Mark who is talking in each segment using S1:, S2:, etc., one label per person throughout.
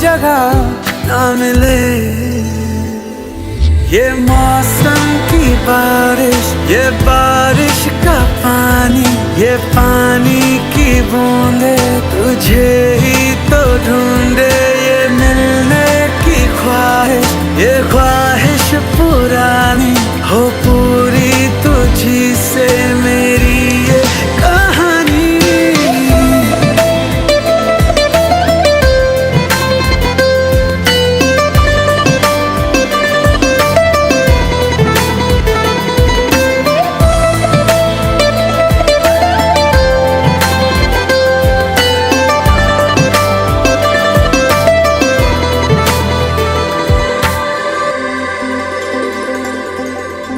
S1: जगह ना मिले। ये मौसम की बारिश, ये बारिश का पानी, ये पानी की बूंदे तुझे ही तो ढूंढे। ये मिलने की ख्वाहिश, ये ख्वाहिश पुरानी हो पूरी तुझी से मेरी ये कहानी।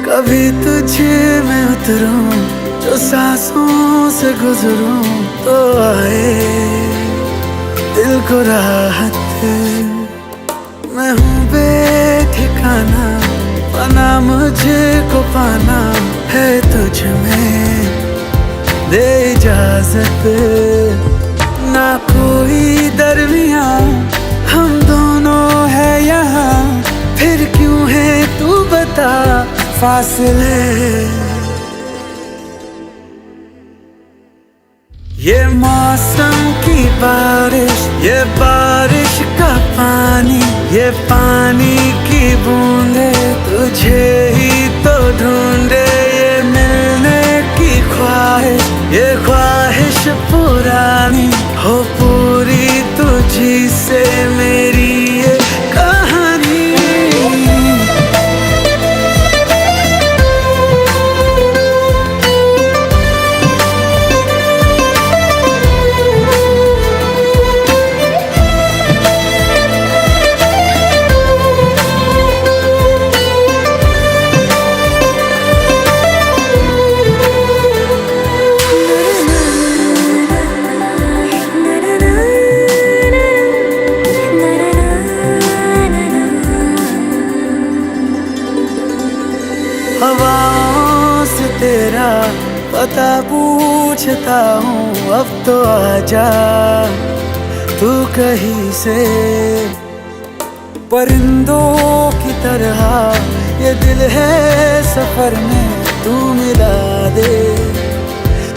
S1: कभी तुझे मैं उतरूं, जो सांसों से गुजरूं तो आए दिल को राहत। मैं हूँ बेठिकाना, पाना मुझे को पाना है तुझ में, दे इजाजत। ना कोई दरमिया हम दोनों है यहाँ, फिर क्यों है तू बता फासले। ये मौसम की बारिश, ये बारिश का पानी, ये पानी की बूंदे तुझे ही तो ढूंढे। ये मिलने की ख्वाहिश, ये ख्वाहिश पुरानी हो पूरी तुझी से मेरी ये कहानी। हवाओं से तेरा पता पूछता हूँ, अब तो आजा तू कहीं से। परिंदों की तरह ये दिल है सफर में, तू मिला दे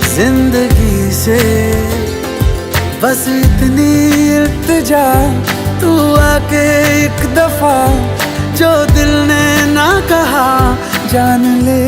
S1: जिंदगी से। बस इतनी इल्तिजा तू आके एक दफा, जो दिल ने ना कहा जान ले।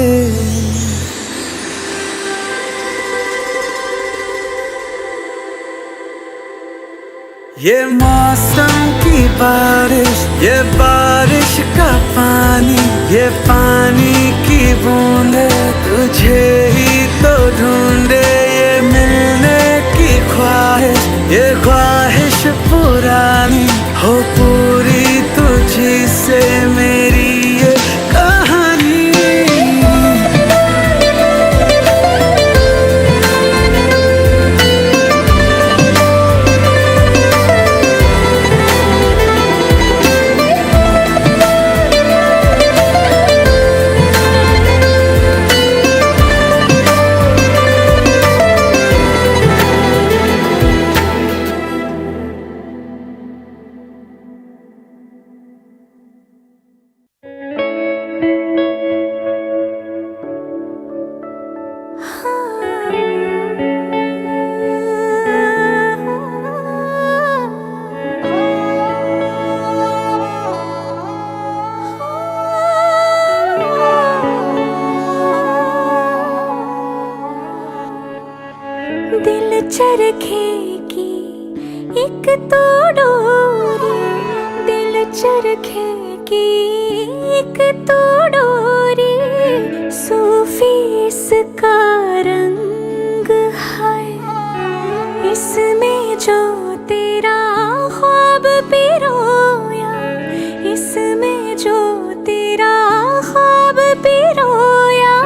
S1: ये मौसम की बारिश, ये बारिश का पानी, ये पानी की बूंदे तुझे ही तो ढूंढे। ये मिलने की ख्वाहिश, ये ख्वाहिश पुरानी हो पूरी तुझी से मेरी ये कहानी।
S2: दिल चरखे की एक तो डोरी, दिल चरखे की एक तो डोरी। सूफी इसका रंग है, इसमें जो तेरा ख्वाब पिरोया, इसमें जो तेरा ख्वाब पिरोया।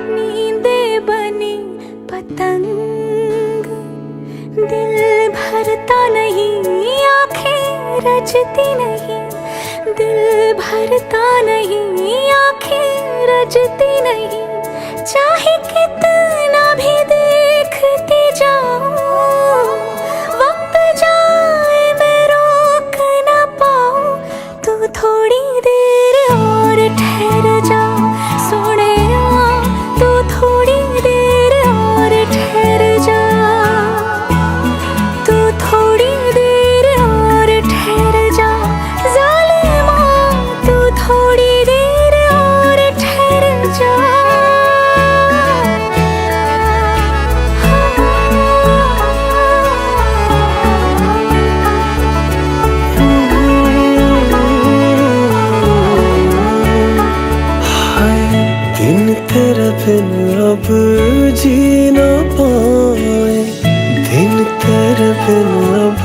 S2: नींदे बनी पतंग, दिल भरता नहीं, आंखें रजती नहीं, दिल भरता नहीं, आंखें रजती नहीं। चाहे कितना भी देखती जाऊं, वक्त जाए मैं रोक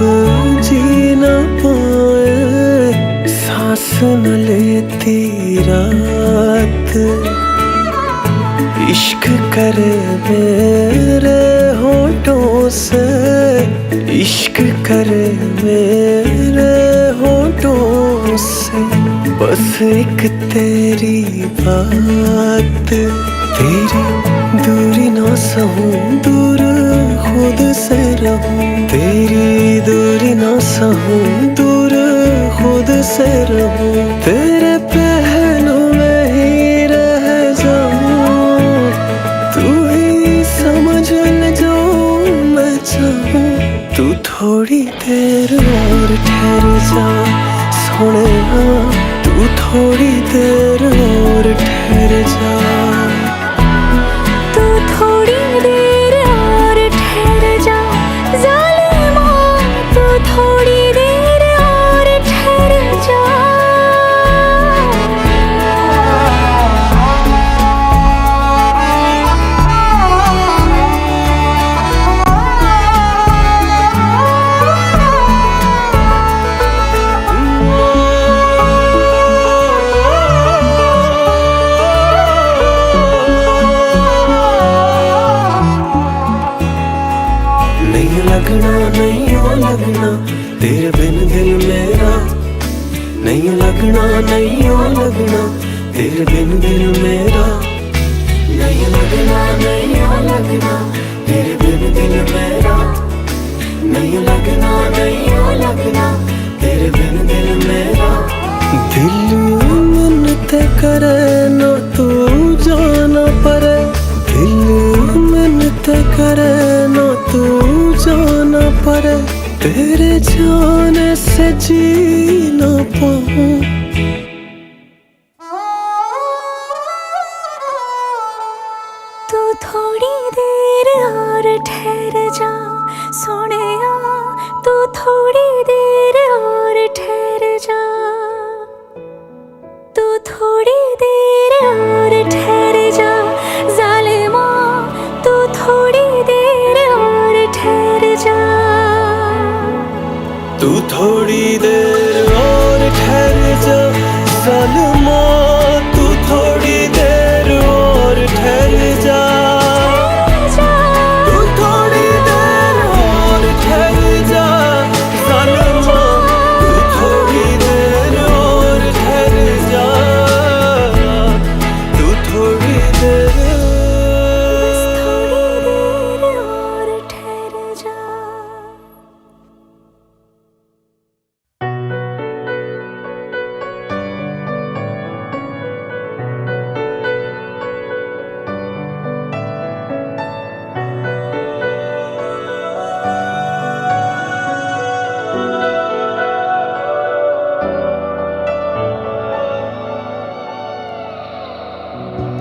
S1: जी न पाए, सांस न लेती रात। इश्क करे मेरे होठों से, इश्क करे मेरे होठों से। बस एक तेरी बात, तेरी दूरी ना सहूं, दूर खुद से रहूं। तेरी दूरी ना सहूं, दूर खुद से रहूं। तेरे पहलू में ही रह जाऊं, तू ही समझ ले जो मैं चाहूं। तू थोड़ी देर और ठहर जा सोनिया, तू थोड़ी देर और ठहर जा।
S2: तू थोड़ी देर और ठहर जा ज़ालिमा, तू थोड़ी देर और ठहर जा।
S1: नहीं लगना, नहीं ओ लगना तेरे बिन दिल मेरा। नहीं लगना, नहीं ओ लगना तेरे बिन दिल मेरा। नहीं लगना, नहीं ओ लगना तेरे बिन दिल मेरा। नहीं लगना, नहीं ओ लगना तेरे बिन दिल मेरा। दिल मिन्नते करे ना तू जाना परे, दिल मिन्नते करे ना तू जाना पड़े। तेरे जाने से जी ना पाऊं।
S2: तू थोड़ी देर और ठहर जा सोनिया, तू थोड़ी देर और ठहर जा। तू थोड़ी देर और ठहर जा ज़ालिमा, तू थोड़ी देर और ठहर जा।
S1: तू थोड़ी देर और ठहर जा ज़ालिमा, तू थोड़ी देर और ठहर जा। तू थोड़ी देर और ठहर जा ज़ालिमा, तू थोड़ी देर और ठहर जा। तू थोड़ी देर,
S2: बस थोड़ी देर और ठहर जा।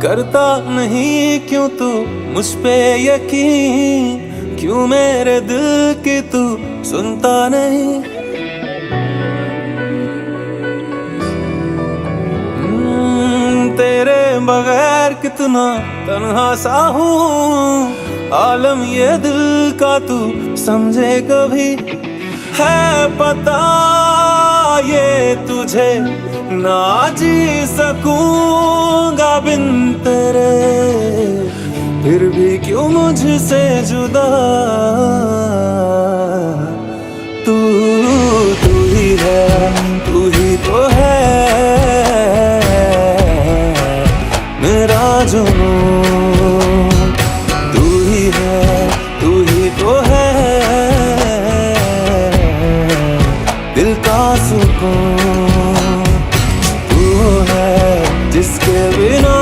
S1: करता नहीं क्यों तू मुझ पे यकीन, क्यों मेरे दिल की तू सुनता नहीं। तेरे बगैर कितना तन्हा सा हूँ, आलम ये दिल का तू समझे कभी। है पता ये तुझे ना जी सकूंगा बिन तेरे, फिर भी क्यों मुझसे जुदा। तू तू ही है, तू ही तो है मेरा जुनून। तू ही है, तू ही तो है दिल का सुकून। तू है जिसके बिना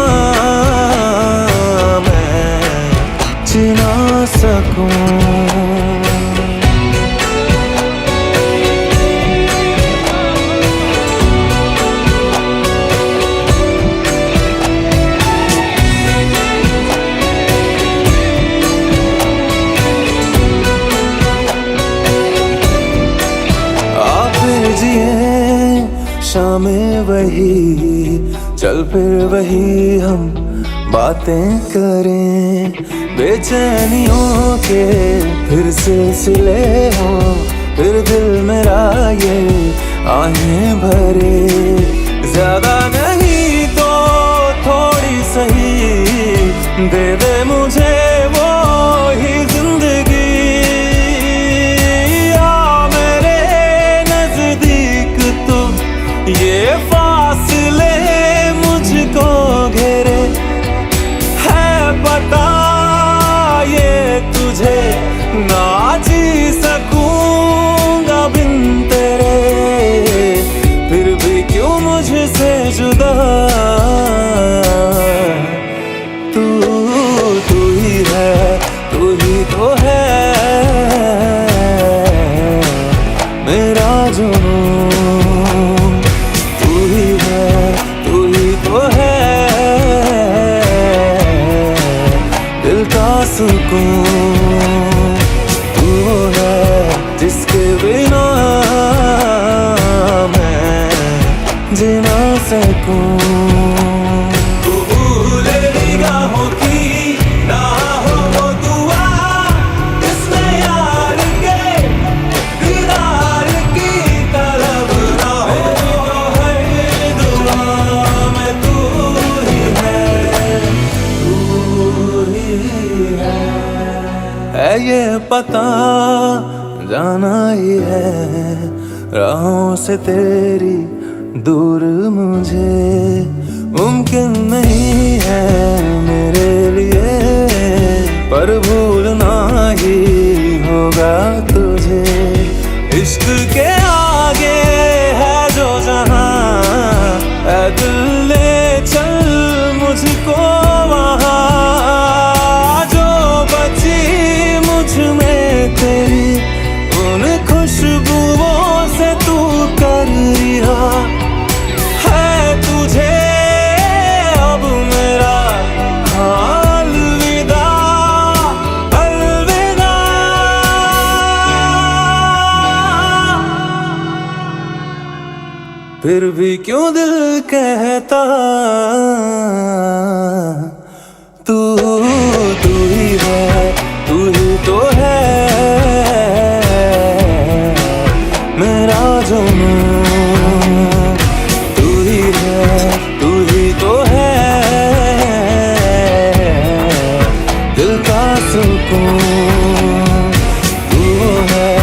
S1: मैं जी ना सकूं। शामें वही चल फिर वही हम बातें करें, बेचैनियों के फिर सिलसिले हों फिर दिल मेरा ये आहें भरे, ज्यादा नहीं तो थोड़ी सही दे दे मुझे वो ही जिंदगी। आ मेरे नजदीक तू, ये फासले मुझको घेरे, है पता ये तुझे ना जी सकूंगा बिन तेरे, फिर भी क्यों मुझसे जुदा। तू तू ही है, तू ही तो है मेरा जुनून, तू ही है, तू ही तो है दिल का सुकून, तू है जिसके बिना मैं जी ना सकूं। तू भूले निगाहों की ना हो वो दुआ, जिसमें यार के दीदार की तलब ना हो, हर दुआ में तू ही है, तू ही है ये पता जाना ही है, राहों से तेरी दूर मुझे मुमकिन नहीं है मेरे लिए, पर भूलना ही होगा तुझे। इश्क के आगे है जो जहां, ऐ दिल ले चल मुझको वहां, जो बची मुझ में तेरी उन खुशबुओं से तू कर रिहा, है तुझे अब मेरा अलविदा, अलविदा। फिर भी क्यों दिल कहता तू तू ही है, तू ही तो है मेरा जुनून, तू ही है, तू ही तो है दिल का सुकून, तू है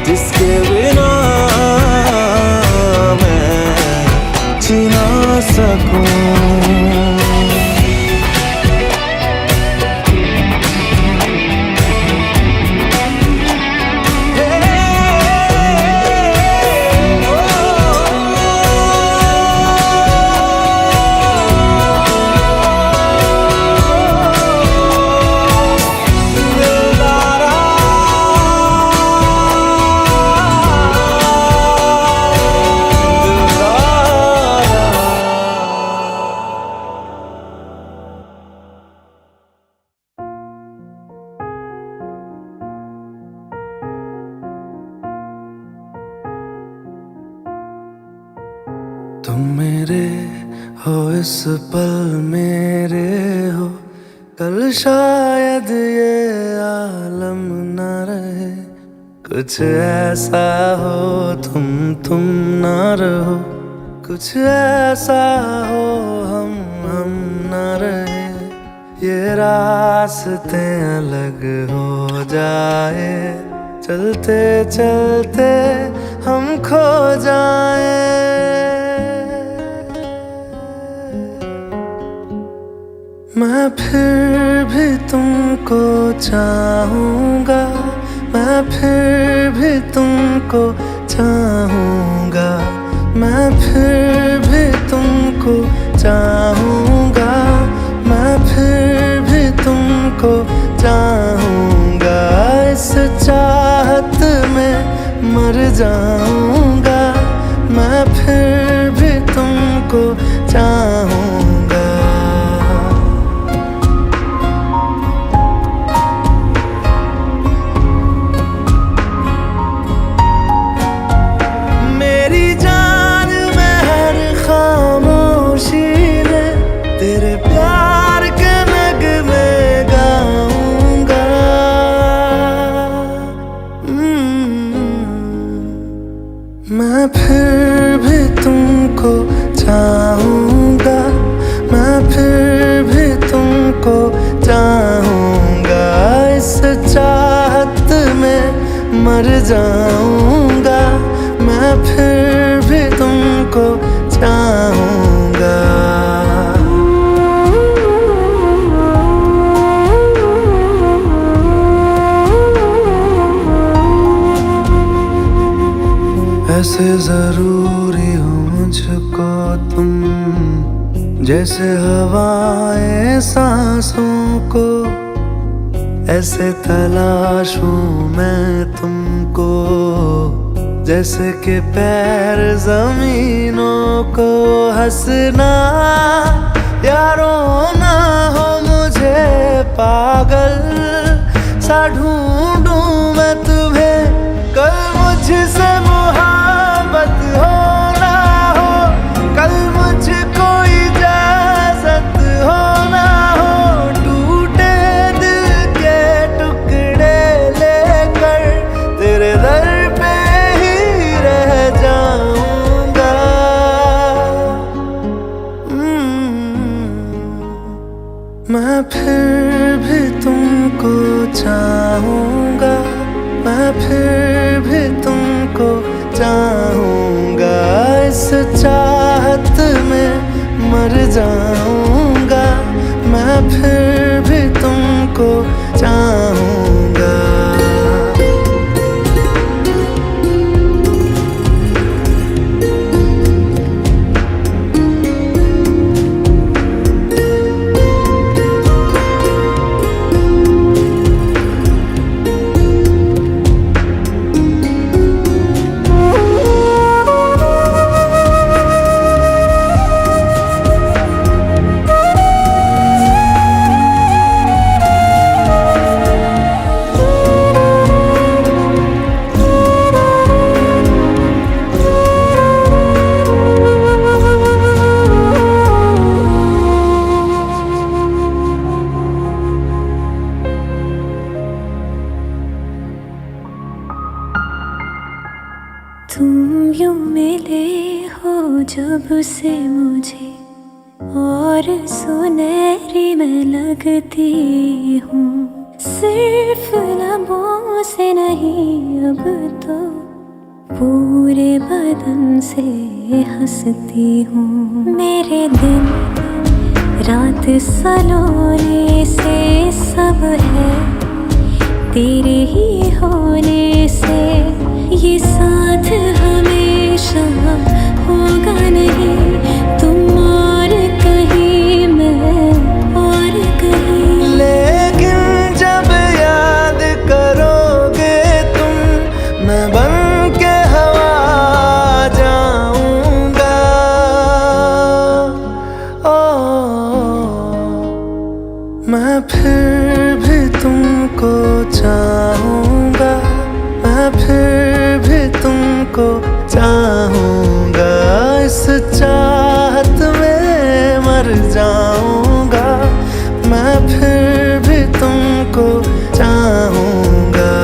S1: जिसके बिना मैं जी ना सकूं। तुम मेरे हो इस पल मेरे हो, कल शायद ये आलम न रहे, कुछ ऐसा हो तुम ना रहो, कुछ ऐसा हो हम ना रहे, ये रास्ते अलग हो जाए, चलते चलते हम खो जाए। मैं फिर भी तुमको चाहूँगा, मैं फिर भी तुमको चाहूँगा, मैं फिर भी तुमको चाहूँगा, मैं फिर भी तुमको चाहूँगा, इस चाहत में मर जाऊँगा, मैं फिर भी तुमको चाहूँगा।
S3: मैं फिर भी तुमको चाहूँगा, मैं फिर भी तुमको चाहूँगा, इस चाहत में मर जाऊँगा, मैं फिर भी तुमको चाहूँगा। ऐसे जरूरी हो मुझको तुम, जैसे हवाएं सांसों को, ऐसे तलाशूं मैं तुमको, जैसे कि पैर जमीनों को। हंसना या रोना हो मुझे पागल सा ढूंढूं मैं तुम्हें, कल मुझसे मोहब्बत हो ना हो, कल मुझको इजाजत हो ना हो, टूटे दिल के टुकड़े लेकर तेरे दर पे ही रह जाऊंगा। मैं फिर भी तुमको चाहूँगा, मैं फिर भी तुमको चाहूँगा, इस चाहत में मर जाऊँगा, मैं फिर भी तुमको चाहूँगा।
S2: तुम यूं मिले हो जब से मुझे, और सुनहरी मैं लगती हूँ, सिर्फ लबों से नहीं अब तो पूरे बदन से हंसती हूँ। मेरे दिन रात सलोने से सब है तेरे ही होने से, ये साथ हमेशा होगा नहीं, तुम और कहीं मैं और कहीं।
S3: लेकिन जब याद करोगे तुम, मैं बन के हवा जाऊंगा। मैं फिर भी तुमको चाहूँगा, मैं फिर भी तुमको चाहूँगा, इस चाहत में मर जाऊँगा, मैं फिर भी तुमको चाहूँगा।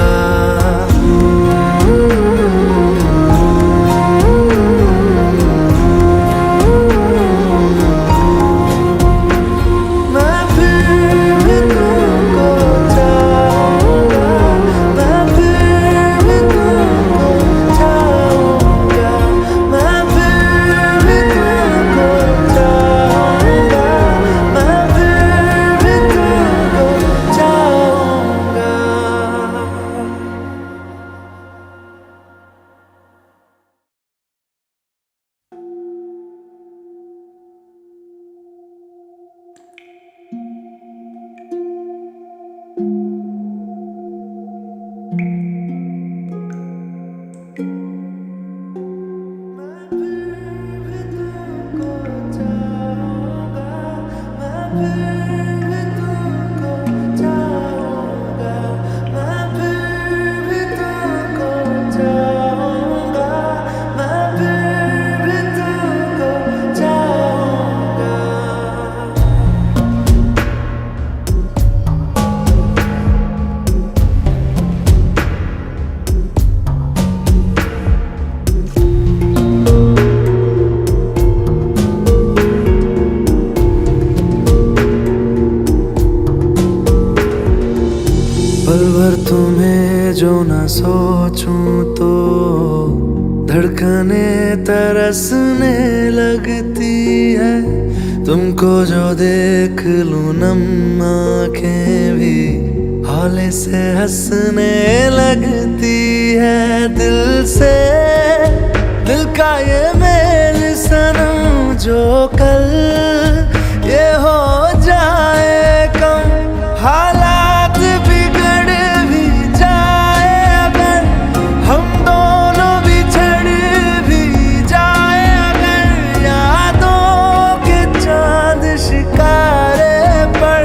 S3: सोचूं तो धड़कने तरसने लगती है। तुमको जो देख लूं नम आँखें भी हौले से हंसने लगती है। दिल से दिल का ये मेल सनम जो कल ये हो जाए कम, हालात बिगड़ भी जाए अगर, हम दोनों बिछड़ भी जाए अगर, यादों के चांद शिकारे पर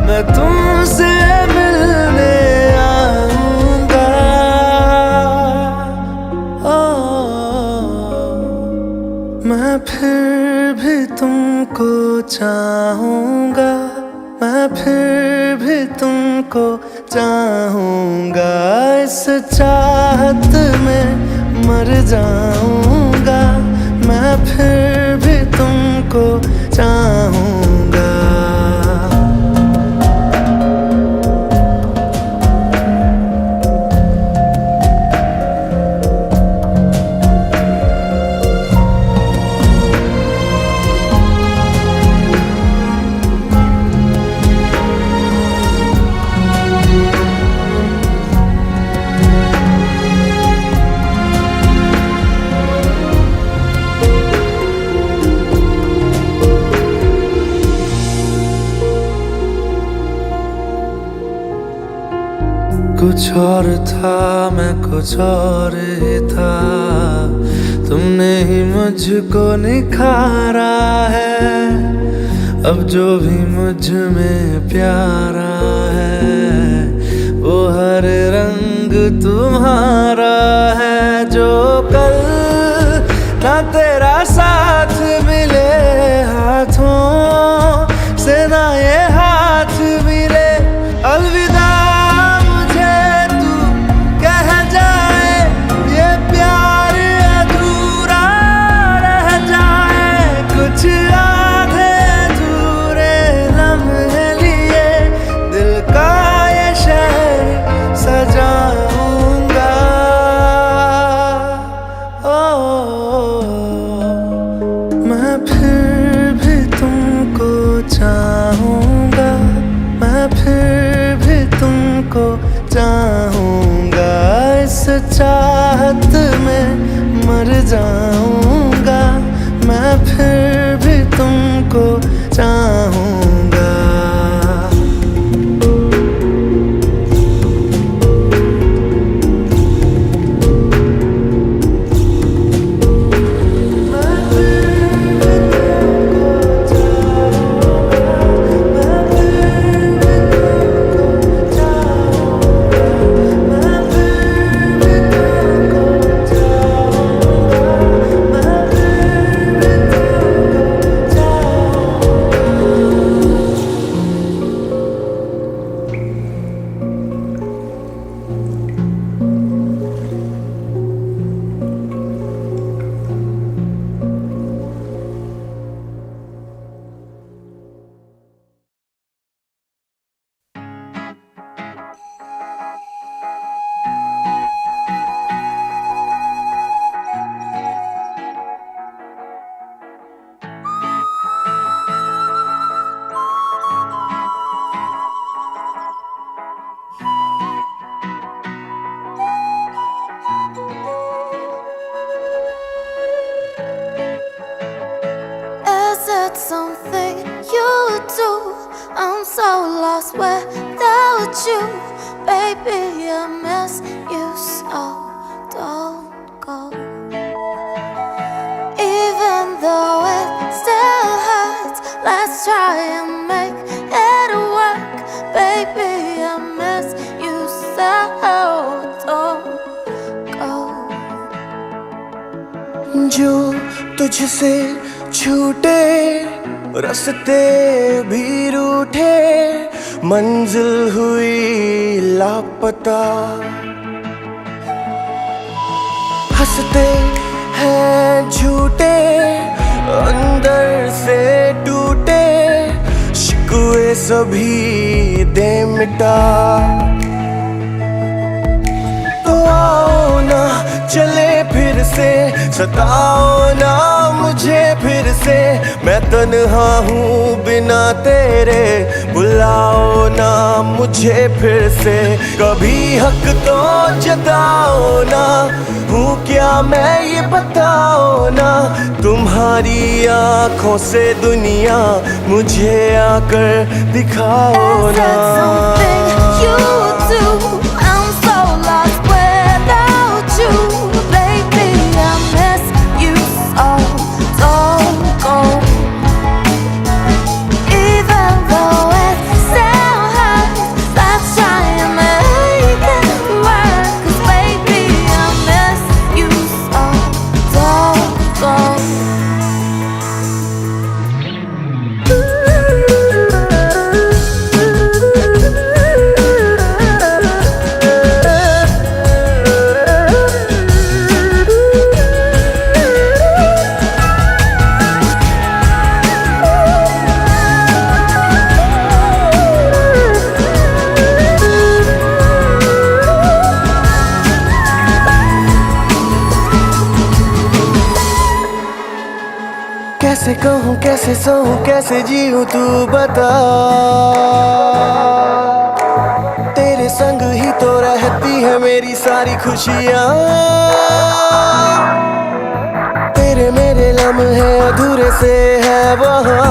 S3: मैं तुमसे मिलने आऊंगा। मैं फिर भी तुमको चाहूंगा, मैं फिर भी तुमको चाहूंगा। इस चाहत में मर जाऊंगा, मैं फिर भी तुमको चाहूंगा। कुछ और था मैं कुछ और ही था, तुमने ही मुझको निखारा है। अब जो भी मुझ में प्यारा है वो हर रंग तुम्हारा है। जो कल ना तेरा साथ मिले हाथों से ना ये हाथ मिले, अलविदा चाहूंगा, मैं फिर भी तुमको चाहूंगा। इस चाहत में मर जाऊंगा, मैं फिर भी तुमको चाहूंगा।
S2: Something you do, I'm so lost without you, baby. I miss you so. Don't go, even though it still hurts. Let's try and make it work, baby. I miss you so. Don't go.
S4: जो तुझसे छूटे रास्ते भी रूठे, मंजिल हुई लापता। हंसते हैं झूठे अंदर से टूटे, शिकवे सभी दे मिटा। तो आओ ना चले फिर से, सताओ ना मुझे फिर से, मैं तन्हा हूँ बिना तेरे, बुलाओ ना मुझे फिर से, कभी हक तो जताओ ना, हूँ क्या मैं ये बताओ ना, तुम्हारी आँखों से दुनिया मुझे आकर दिखाओ ना। कैसे कहूँ कैसे सहूँ कैसे जीऊँ तू बता, तेरे संग ही तो रहती है मेरी सारी खुशियाँ, तेरे मेरे लम्हे अधूरे से है वहाँ,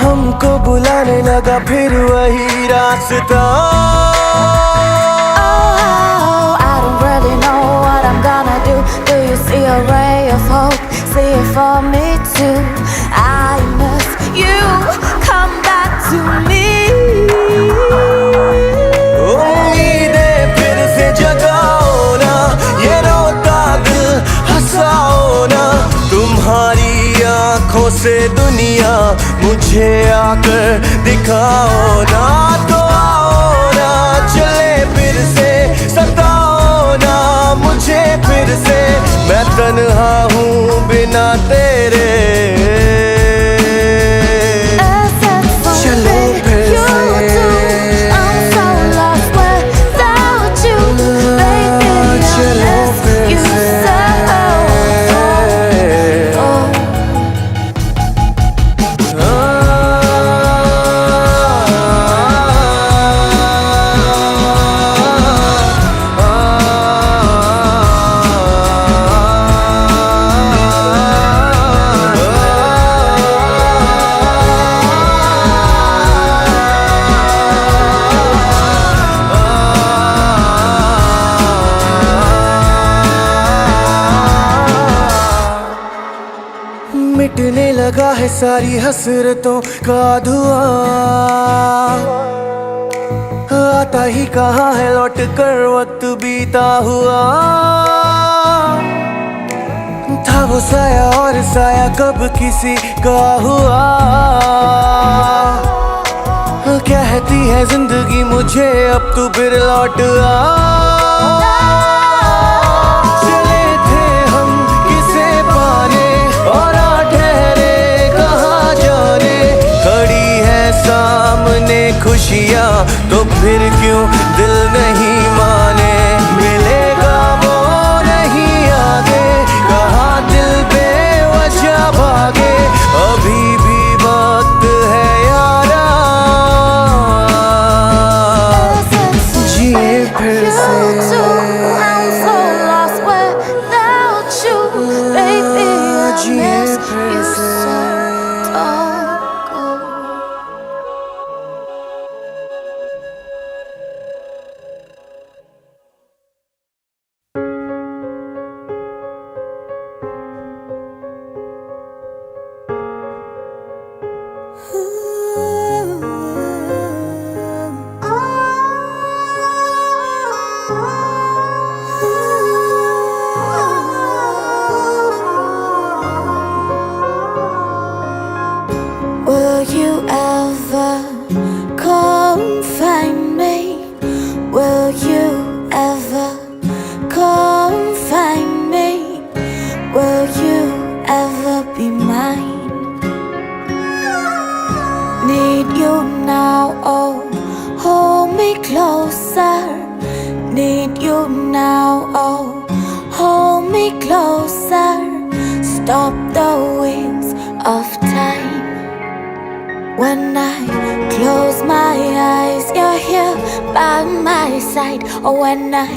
S4: हमको बुलाने लगा फिर वही रास्ता।
S2: See a ray of hope, see it for me too. I miss you, come back to me.
S4: उम्मीदें फिर से जगाओ ना, ये रोता दिल हंसाओ ना, तुम्हारी आँखों से दुनिया मुझे आकर दिखाओ ना, तो आओ ना चले फिर से, सताओ ना मुझे फिर से, मैं तन्हा हूँ बिना तेरे, चलो फिर से, चलो फिर से। मिटने लगा है सारी हसरतों का धुआं, आता ही कहाँ है लौट कर वक्त बीता हुआ, था वो साया और साया कब किसी का हुआ, कहती है जिंदगी मुझे अब तू फिर लौट आ। खुशियाँ तो फिर क्यों दिल नहीं माने, मिलेगा वो नहीं आगे, कहाँ दिल बेवजह भागे, अभी भी वक्त है यारा, जिए फिर से।
S2: When I close my eyes, you're here by my side. Oh, when I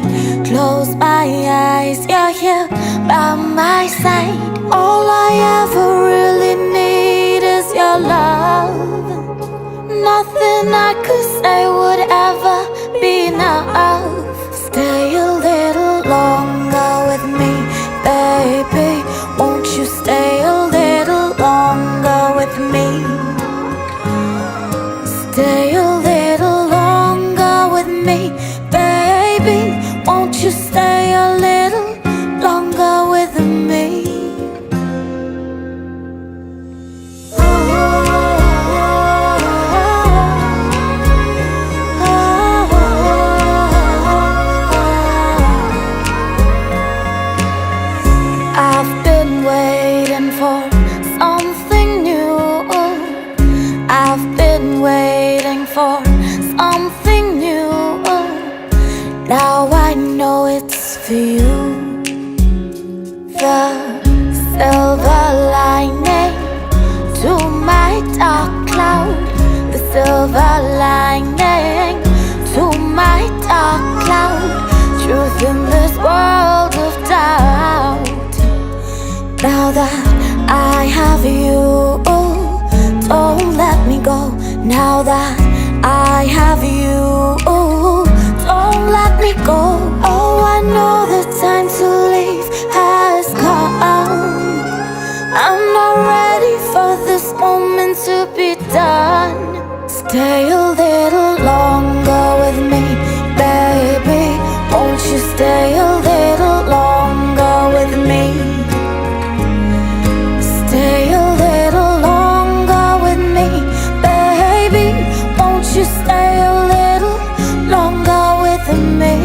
S2: close my eyes, you're here by my side. All I ever really need is your love. Nothing I could say would ever be enough. Stay a little longer with me, baby. Won't you stay a little longer with me? Stay a little longer with me, baby. Won't you stay a little longer with me? I've been waiting for something new. I've been waiting for something new. Now I know it's for you. The silver lining to my dark cloud. The silver lining to my dark cloud. Truth in this world of doubt. Now that I have you, don't let me go. Now that I have you, don't let me go. Oh, I know the time to leave has come. I'm not ready for this moment to be done. Stay a little longer with me, baby. Won't you stay a little longer with me? Stay a little longer with me, baby. Won't you stay a little longer with me?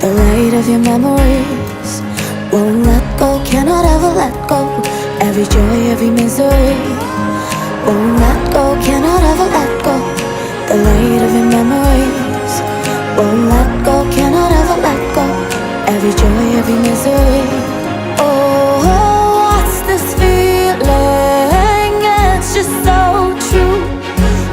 S2: The light of your memories won't let go, cannot ever let go. Every joy, every misery won't let go, cannot ever let go. The light of your memories won't let go, cannot ever let go. Every joy, every misery. Oh, what's this feeling? It's just so true.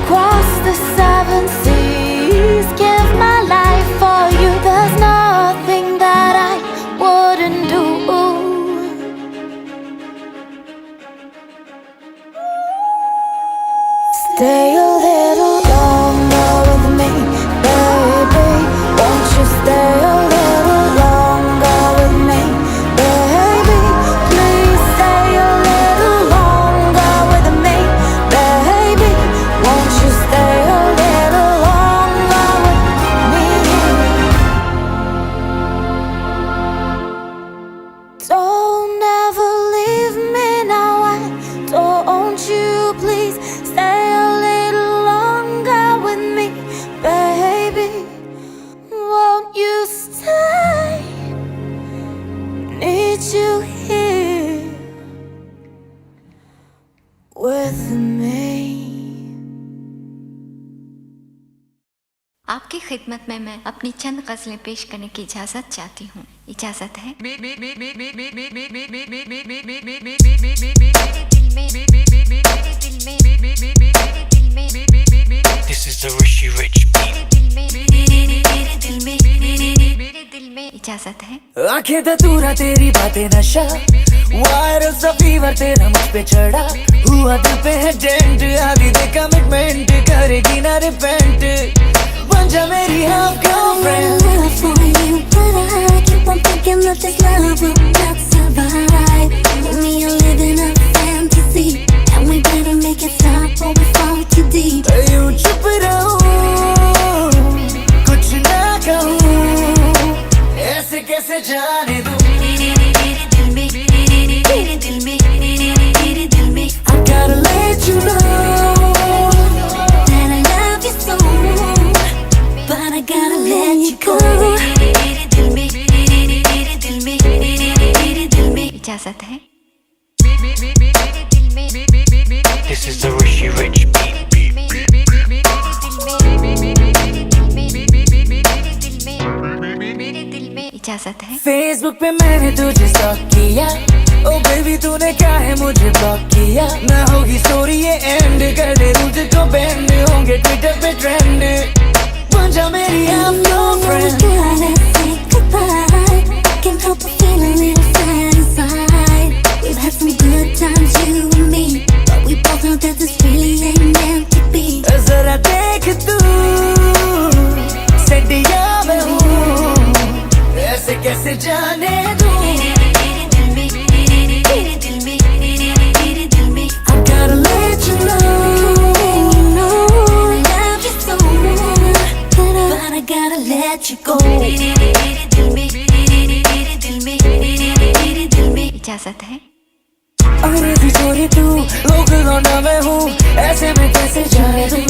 S2: Cross the 7 seas, give my life for you. There's nothing that I wouldn't do. Stay a little longer with me, baby. Won't you stay a little longer with me, baby? Please stay a little longer with me, baby. Won't you stay a little longer with me? Don't ever leave me now. Don't you please stay a little longer with me, baby? Won't you stay? Need you here with me.
S5: आपकी खिदमत में मैं अपनी चंद गज़लें पेश करने की इजाज़त चाहती हूँ। इजाज़त है।
S6: This is the Rishi Rich beat.
S5: इजाज़त है।
S3: आंखें धतूरा तेरी बातें नशा, वायरल सा फीवर तेरा मुझ पे चढ़ा। हुआ दिल पे है डेंट, आगे दे कमिटमेंट, करेगी ना रिपेंट। बन जा मेरी half girlfriend.
S2: But I keep on thinking that this love will not survive. Me and living a fantasy, and we better make it stop or we fall too deep.
S3: यूं चुप रहो, कुछ ना कहूँ, ऐसे कैसे जाने दूँ। फेसबुक पे मैंने तुझे स्टॉक किया, ओ बेबी तूने क्या है मुझे ब्लॉक किया। ना होगी स्टोरी ये एंड, कर दे तुझको बैंड, होंगे ट्विटर पे ट्रेंड, बन जा मेरी I'm your friend।
S2: Can't help but feel a little sad inside. We've had some good times, you and me, but we both know that this really ain't meant to be.
S3: जरा देख तू सडिया में हूँ, ऐसे कैसे जाने दूँ। I gotta let you know,
S2: I love you so much, but I gotta let you go.
S5: इजाजत है।
S3: अंग्रेजी छोरी तू, लोकल लौंडा मैं हूँ, ऐसे में कैसे जाने दूँ।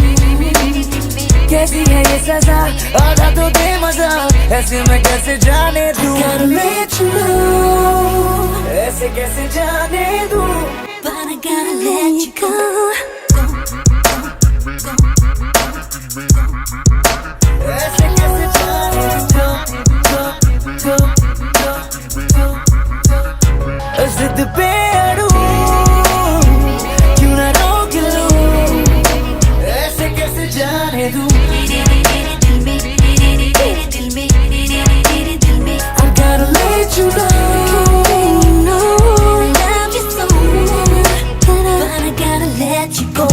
S3: कैसी है ये सजा, आधा तो दे मजा, ऐसे में कैसे जाने दूँ।
S2: I gotta let you know,
S3: ऐसे कैसे जाने दूँ।
S2: but I gotta let you go.
S3: ऐसे कैसे जाने दूँ। जिद पे अड़ूं, क्यों ना रोक लूं, ऐसे कैसे जाने दूं। I gotta let you
S2: No, I love you so much, but I gotta let you go.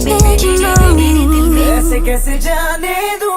S2: Let you know.
S3: ऐसे कैसे जाने दूं।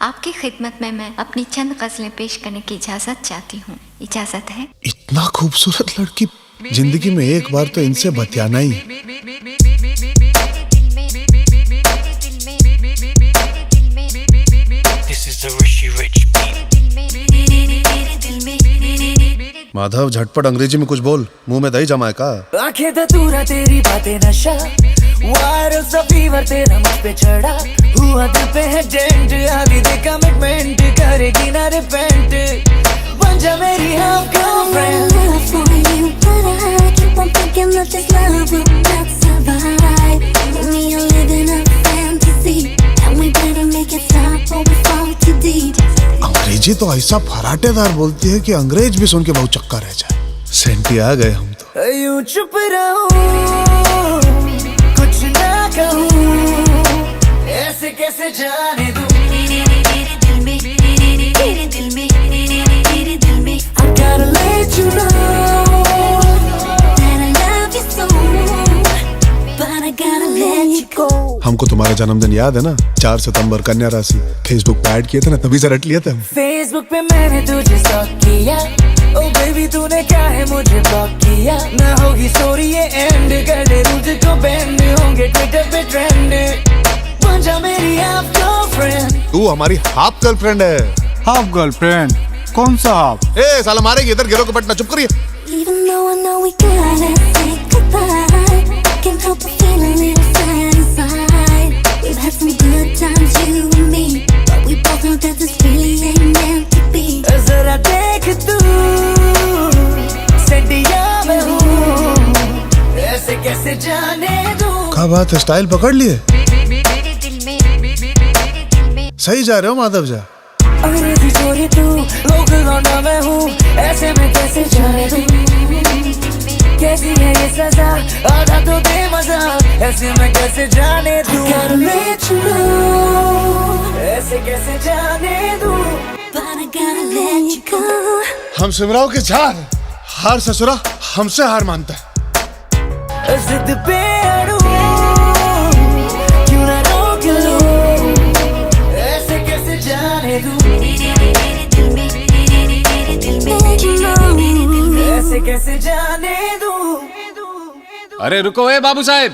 S5: आपकी खिदमत में मैं अपनी चंद गजलें पेश करने की इजाजत चाहती हूँ। इजाजत है?
S7: इतना खूबसूरत लड़की, जिंदगी में एक बार तो इनसे बतियाना ही है।
S6: This is the Rishi Rich beat.
S7: Madhav, झटपट अंग्रेजी में कुछ बोल, मुंह में दही जमा है का?
S3: आंखें धतूरा तेरी बातें नशा, वायरल सा फीवर तेरा मुझ पे चढ़ा, हुआ दिल पे है डेंट, आदि दे कमिटमेंट, करेगी ना रिपेंट, बन जा मेरी हाफ गर्लफ्रेंड।
S7: अंग्रेजी तो ऐसा फराटेदार बोलती है कि अंग्रेज भी सुन के बहुत चक्का रह जाए। सेंटी आ गए हम तो।
S3: यूं चुप रहूं, कुछ ना कहूं, ऐसे कैसे जाने दूं, I gotta let you know that I love you so, but I gotta let you go.
S7: हमको तुम्हारा जन्मदिन याद है ना? 4 सितंबर, कन्या राशि। फेसबुक पे ऐड किए थे ना, तभी से रट लिए थे हम।
S3: फेसबुक पे मैंने तुझे स्टॉक किया, ओ बेबी तूने क्या है मुझे ब्लॉक किया, ना होगी स्टोरी ये एंड, कर दे तुझको बैंड, होंगे ट्विटर पे ट्रेंड, बन जा मेरी हाफ गर्लफ्रेंड।
S7: तू हमारी हाफ गर्लफ्रेंड है।
S8: Half girlfriend? कौन सा हाफ?
S7: ए साला मारेगी, इधर गिरो के पटना, चुप करिए।
S2: Even though I know we gotta say goodbye, I can't help but feel a little sad inside. We've had some good times, you and me, but we both know that this really ain't meant to be.
S3: जरा देख तू, सैडिया में हूँ, ऐसे कैसे जाने दूं।
S7: क्या बात है, स्टाइल पकड़ लिए? सही जा रहे हो माधव जा।
S3: अंग्रेजी छोरी तू, लोकल लौंडा मैं हूँ, ऐसे में कैसे जाने दूं, कैसी है ये सजा, आधा तो दे मजा, ऐसे में कैसे जाने दूं, gotta let you know, ऐसे कैसे जाने दूं,
S2: But I gotta let you go.
S7: हम सिमराव के झार, हार ससुरा हमसे हार मानता है।
S3: जिद पे अड़ूं, क्यों ना रोक लूं, ऐसे कैसे जाने दूं, ऐसे कैसे जाने दूं।
S8: अरे रुको ए बाबू साहब,